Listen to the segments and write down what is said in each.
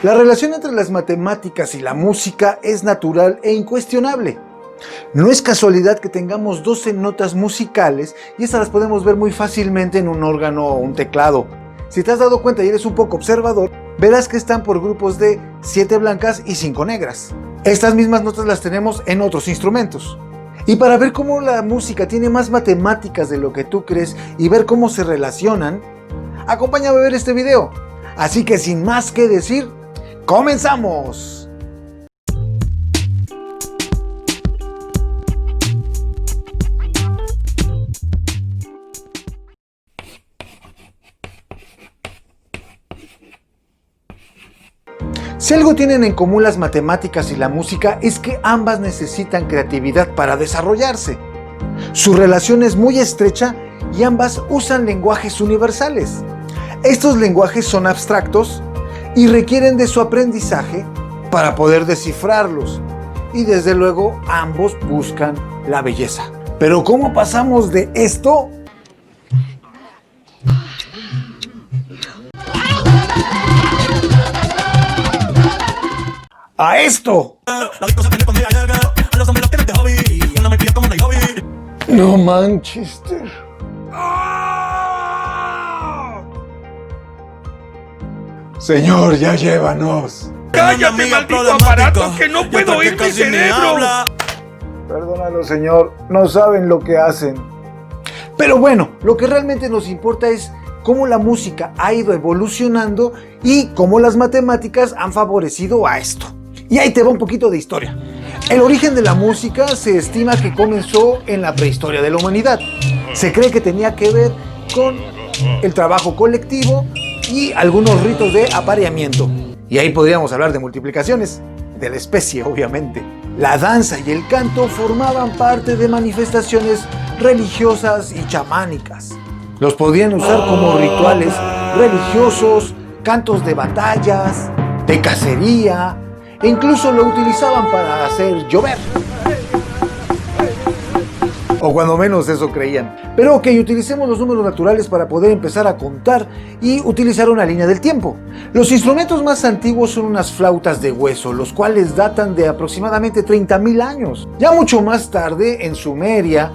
La relación entre las matemáticas y la música es natural e incuestionable. No es casualidad que tengamos 12 notas musicales y estas las podemos ver muy fácilmente en un órgano o un teclado. Si te has dado cuenta y eres un poco observador, verás que están por grupos de 7 blancas y 5 negras. Estas mismas notas las tenemos en otros instrumentos. Y para ver cómo la música tiene más matemáticas de lo que tú crees y ver cómo se relacionan, acompáñame a ver este video. Así que sin más que decir, ¡comenzamos! Si algo tienen en común las matemáticas y la música es que ambas necesitan creatividad para desarrollarse. Su relación es muy estrecha y ambas usan lenguajes universales. Estos lenguajes son abstractos y requieren de su aprendizaje para poder descifrarlos. Y desde luego ambos buscan la belleza. Pero ¿cómo pasamos de esto a esto? No Manchester. Señor, ya llévanos. ¡Cállate, maldito aparato, que no puedo oír mi cerebro! Perdónalo, señor, no saben lo que hacen. Pero bueno, lo que realmente nos importa es cómo la música ha ido evolucionando y cómo las matemáticas han favorecido a esto. Y ahí te va un poquito de historia. El origen de la música se estima que comenzó en la prehistoria de la humanidad. Se cree que tenía que ver con el trabajo colectivo y algunos ritos de apareamiento. Y ahí podríamos hablar de multiplicaciones, de la especie obviamente. La danza y el canto formaban parte de manifestaciones religiosas y chamánicas. Los podían usar como rituales religiosos, cantos de batallas, de cacería, e incluso lo utilizaban para hacer llover. O cuando menos eso creían. Pero ok, utilicemos los números naturales para poder empezar a contar y utilizar una línea del tiempo. Los instrumentos más antiguos son unas flautas de hueso, los cuales datan de aproximadamente 30,000 años. Ya mucho más tarde, en Sumeria,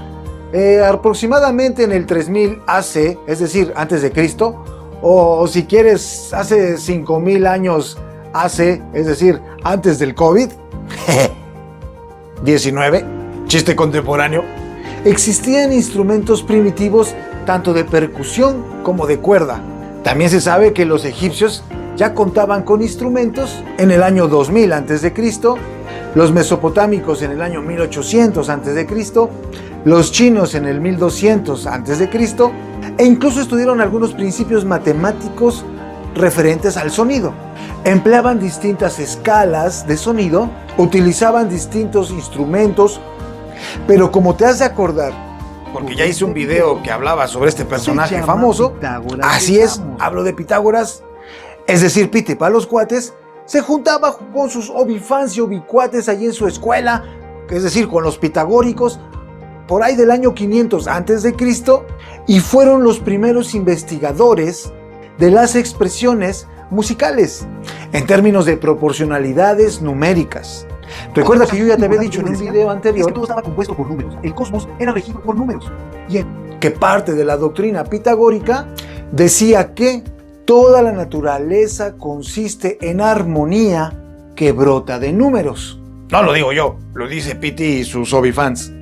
aproximadamente en el 3000 AC, es decir, antes de Cristo, o si quieres, hace 5000 años AC, es decir, antes del COVID, 19, chiste contemporáneo. Existían instrumentos primitivos tanto de percusión como de cuerda. También se sabe que los egipcios ya contaban con instrumentos en el año 2000 a.C., los mesopotámicos en el año 1800 a.C., los chinos en el 1200 a.C., e incluso estudiaron algunos principios matemáticos referentes al sonido. Empleaban distintas escalas de sonido, utilizaban distintos instrumentos. Pero como te has de acordar, porque ya hice un video que hablaba sobre este personaje famoso, así es, hablo de Pitágoras, es decir, Pite para los cuates, se juntaba con sus obifans y obicuates allí en su escuela, es decir, con los pitagóricos, por ahí del año 500 a.C., y fueron los primeros investigadores de las expresiones musicales, en términos de proporcionalidades numéricas. Recuerda que yo ya te había dicho en un video anterior que todo estaba compuesto por números, el cosmos era regido por números, y que parte de la doctrina pitagórica decía que toda la naturaleza consiste en armonía que brota de números. No lo digo yo, lo dice Piti y sus obifans.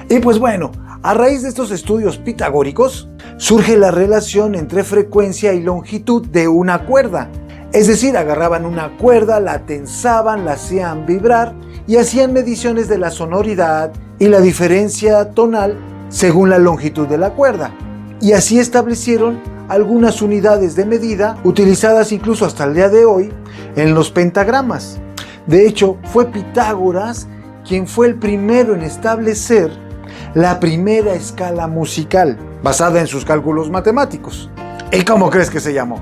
Y pues bueno, a raíz de estos estudios pitagóricos, surge la relación entre frecuencia y longitud de una cuerda. Es decir, agarraban una cuerda, la tensaban, la hacían vibrar y hacían mediciones de la sonoridad y la diferencia tonal según la longitud de la cuerda. Y así establecieron algunas unidades de medida utilizadas incluso hasta el día de hoy en los pentagramas. De hecho, fue Pitágoras quien fue el primero en establecer la primera escala musical, basada en sus cálculos matemáticos. ¿Y cómo crees que se llamó?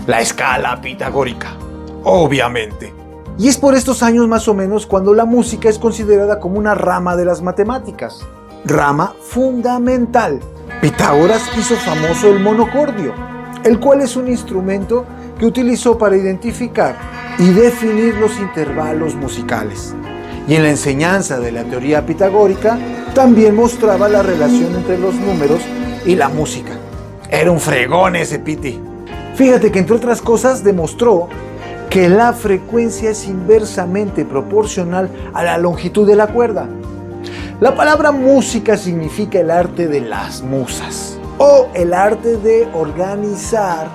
La escala pitagórica, obviamente. Y es por estos años más o menos cuando la música es considerada como una rama de las matemáticas, rama fundamental. Pitágoras hizo famoso el monocordio, el cual es un instrumento que utilizó para identificar y definir los intervalos musicales. Y en la enseñanza de la teoría pitagórica también mostraba la relación entre los números y la música. Era un fregón ese Piti. Fíjate que entre otras cosas demostró que la frecuencia es inversamente proporcional a la longitud de la cuerda. La palabra música significa el arte de las musas, o el arte de organizar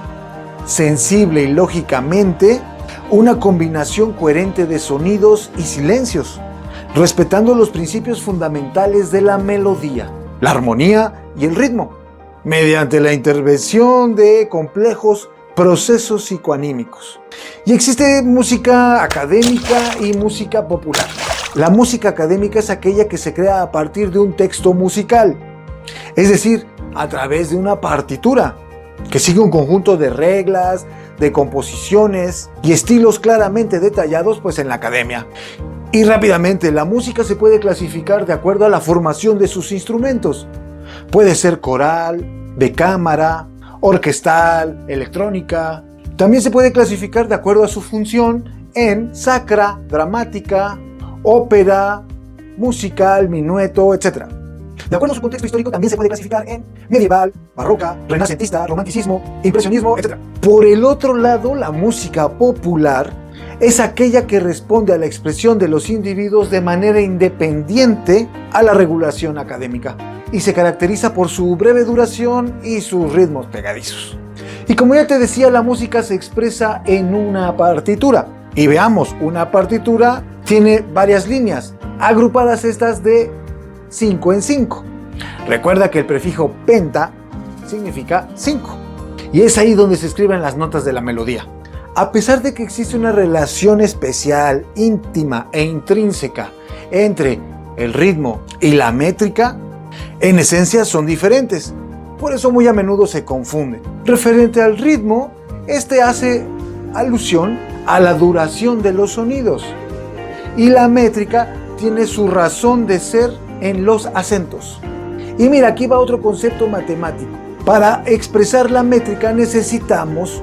sensible y lógicamente una combinación coherente de sonidos y silencios, respetando los principios fundamentales de la melodía, la armonía y el ritmo, mediante la intervención de complejos procesos psicoanímicos. Y existe música académica y música popular. La música académica es aquella que se crea a partir de un texto musical, es decir, a través de una partitura, que sigue un conjunto de reglas, de composiciones y estilos claramente detallados pues en la academia. Y rápidamente, la música se puede clasificar de acuerdo a la formación de sus instrumentos. Puede ser coral, de cámara, orquestal, electrónica. También se puede clasificar de acuerdo a su función en sacra, dramática, ópera, musical, minueto, etc. De acuerdo a su contexto histórico también se puede clasificar en medieval, barroca, renacentista, romanticismo, impresionismo, etc. Por el otro lado, la música popular es aquella que responde a la expresión de los individuos de manera independiente a la regulación académica y se caracteriza por su breve duración y sus ritmos pegadizos. Y como ya te decía, la música se expresa en una partitura. Y veamos, una partitura tiene varias líneas, agrupadas estas de 5 en 5. Recuerda que el prefijo penta significa 5. Y es ahí donde se escriben las notas de la melodía. A pesar de que existe una relación especial, íntima e intrínseca entre el ritmo y la métrica, en esencia son diferentes. Por eso muy a menudo se confunden. Referente al ritmo, este hace alusión a la duración de los sonidos. Y la métrica tiene su razón de ser en los acentos. Y mira, aquí va otro concepto matemático. Para expresar la métrica necesitamos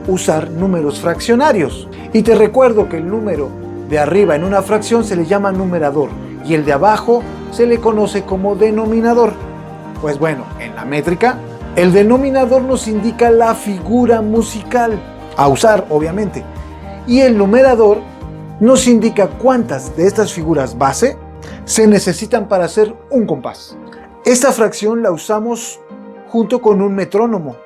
usar números fraccionarios. Y te recuerdo que el número de arriba en una fracción se le llama numerador y el de abajo se le conoce como denominador. Pues bueno, en la métrica, el denominador nos indica la figura musical a usar, obviamente, y el numerador nos indica cuántas de estas figuras base se necesitan para hacer un compás. Esta fracción la usamos junto con un metrónomo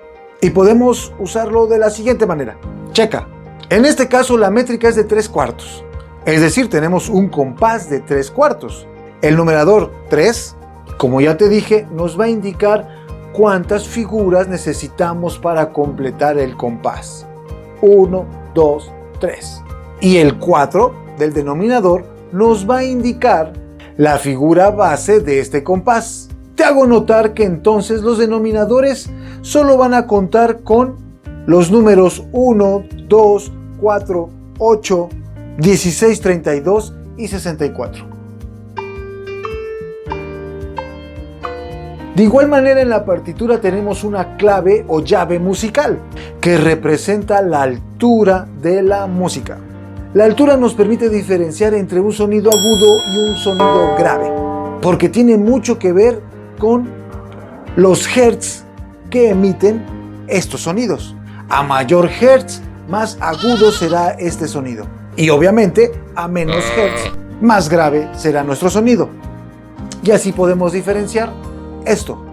y podemos usarlo de la siguiente manera. Checa, en este caso la métrica es de 3/4, es decir, tenemos un compás de 3/4. El numerador 3, como ya te dije, nos va a indicar cuántas figuras necesitamos para completar el compás. 1, 2, 3. Y el 4 del denominador nos va a indicar la figura base de este compás. Te hago notar que entonces los denominadores solo van a contar con los números 1, 2, 4, 8, 16, 32 y 64. De igual manera, en la partitura tenemos una clave o llave musical que representa la altura de la música. La altura nos permite diferenciar entre un sonido agudo y un sonido grave, porque tiene mucho que ver con los hertz que emiten estos sonidos. A mayor hertz, más agudo será este sonido. Y obviamente, a menos hertz, más grave será nuestro sonido. Y así podemos diferenciar esto.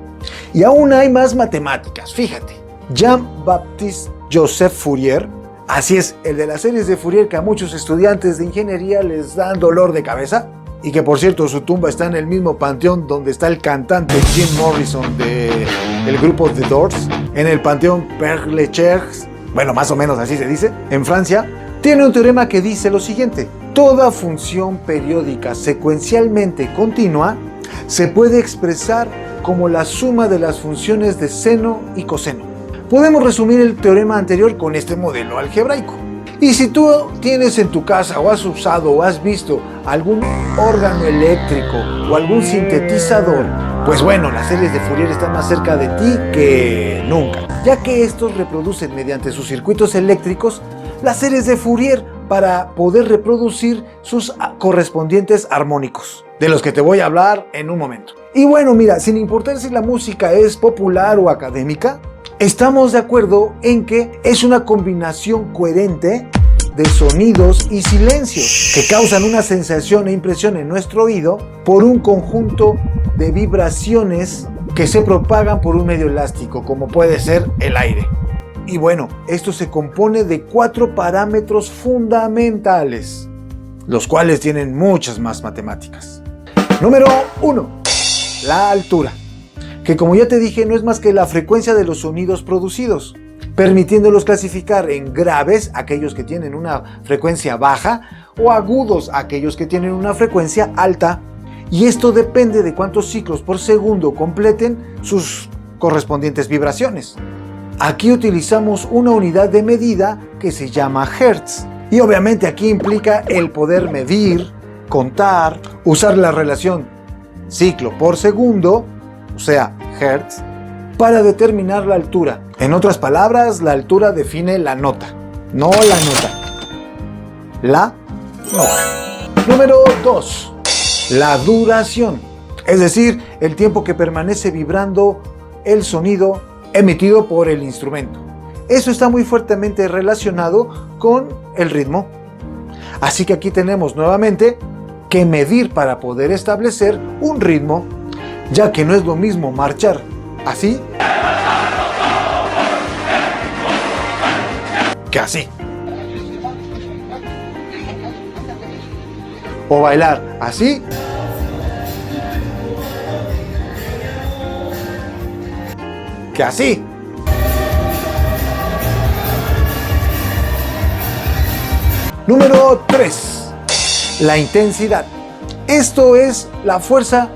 Y aún hay más matemáticas, fíjate. Jean-Baptiste Joseph Fourier, así es, el de las series de Fourier que a muchos estudiantes de ingeniería les dan dolor de cabeza, y que por cierto su tumba está en el mismo panteón donde está el cantante Jim Morrison del grupo The Doors, en el panteón Père Lachaise, bueno, más o menos así se dice, en Francia. tiene un teorema que dice lo siguiente: toda función periódica secuencialmente continua se puede expresar como la suma de las funciones de seno y coseno. Podemos resumir el teorema anterior con este modelo algebraico. Y si tú tienes en tu casa o has usado o has visto algún órgano eléctrico o algún sintetizador, pues bueno, las series de Fourier están más cerca de ti que nunca, ya que estos reproducen mediante sus circuitos eléctricos las series de Fourier para poder reproducir sus correspondientes armónicos, de los que te voy a hablar en un momento. Y bueno, mira, sin importar si la música es popular o académica, estamos de acuerdo en que es una combinación coherente de sonidos y silencios que causan una sensación e impresión en nuestro oído por un conjunto de vibraciones que se propagan por un medio elástico, como puede ser el aire. Y bueno, esto se compone de 4 parámetros fundamentales, los cuales tienen muchas más matemáticas. Número 1. La altura, que como ya te dije no es más que la frecuencia de los sonidos producidos, permitiéndolos clasificar en graves, aquellos que tienen una frecuencia baja, o agudos, aquellos que tienen una frecuencia alta, y esto depende de cuántos ciclos por segundo completen sus correspondientes vibraciones. Aquí utilizamos una unidad de medida que se llama Hertz, y obviamente aquí implica el poder medir, contar, usar la relación ciclo por segundo, o sea, Hertz, para determinar la altura. En otras palabras, la altura define la nota, no la nota. La nota. Número 2. La duración, es decir, el tiempo que permanece vibrando el sonido emitido por el instrumento. Eso está muy fuertemente relacionado con el ritmo. Así que aquí tenemos nuevamente que medir para poder establecer un ritmo, ya que no es lo mismo marchar así que así, o bailar así que así. Número 3. La intensidad. Esto es la fuerza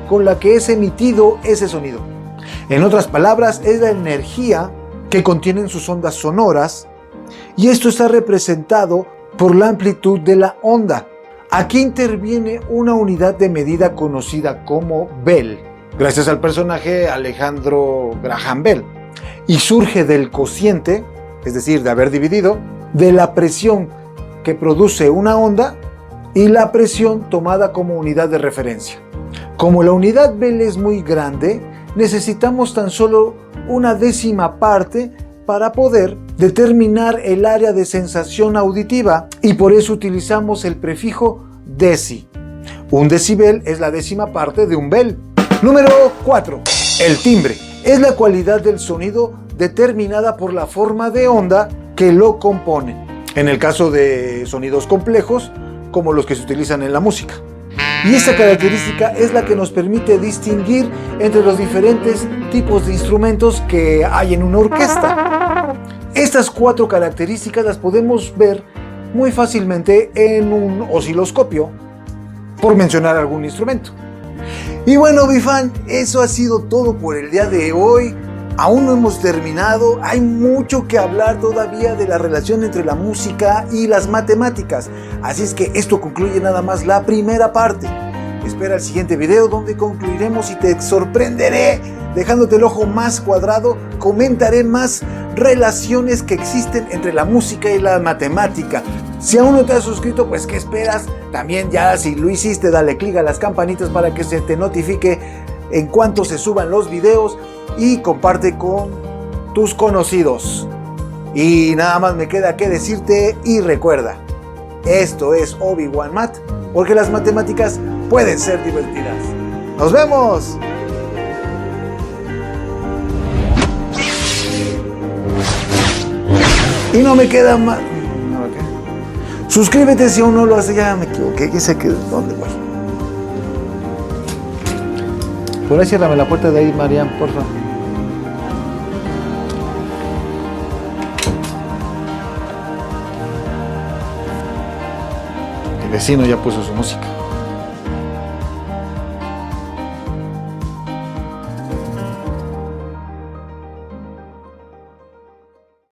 con la que es emitido ese sonido. En otras palabras, es la energía que contienen sus ondas sonoras, y esto está representado por la amplitud de la onda. Aquí interviene una unidad de medida conocida como Bell, gracias al personaje Alejandro Graham Bell, y surge del cociente, es decir, de haber dividido, de la presión que produce una onda y la presión tomada como unidad de referencia. Como la unidad Bell es muy grande, necesitamos tan solo una décima parte para poder determinar el área de sensación auditiva, y por eso utilizamos el prefijo deci. Un decibel es la décima parte de un bel. Número 4. El timbre. Es la cualidad del sonido determinada por la forma de onda que lo compone, en el caso de sonidos complejos como los que se utilizan en la música. Y esta característica es la que nos permite distinguir entre los diferentes tipos de instrumentos que hay en una orquesta. Estas 4 características las podemos ver muy fácilmente en un osciloscopio, por mencionar algún instrumento. Y bueno, mi fan, eso ha sido todo por el día de hoy. Aún no hemos terminado, hay mucho que hablar todavía de la relación entre la música y las matemáticas. Así es que esto concluye nada más la primera parte. Espera el siguiente video donde concluiremos y te sorprenderé dejándote el ojo más cuadrado. Comentaré más relaciones que existen entre la música y la matemática. Si aún no te has suscrito, pues ¿qué esperas? También ya si lo hiciste, dale click a las campanitas para que se te notifique en cuanto se suban los videos, y comparte con tus conocidos. Y nada más me queda que decirte, y recuerda, esto es Obi-Wan Math, porque las matemáticas pueden ser divertidas. ¡Nos vemos! Y no me queda más. Suscríbete si aún no lo haces. Ya me equivoqué, que sé que dónde voy. Por ahí ciérrame la puerta de ahí, Marian, por favor. vecino ya puso su música.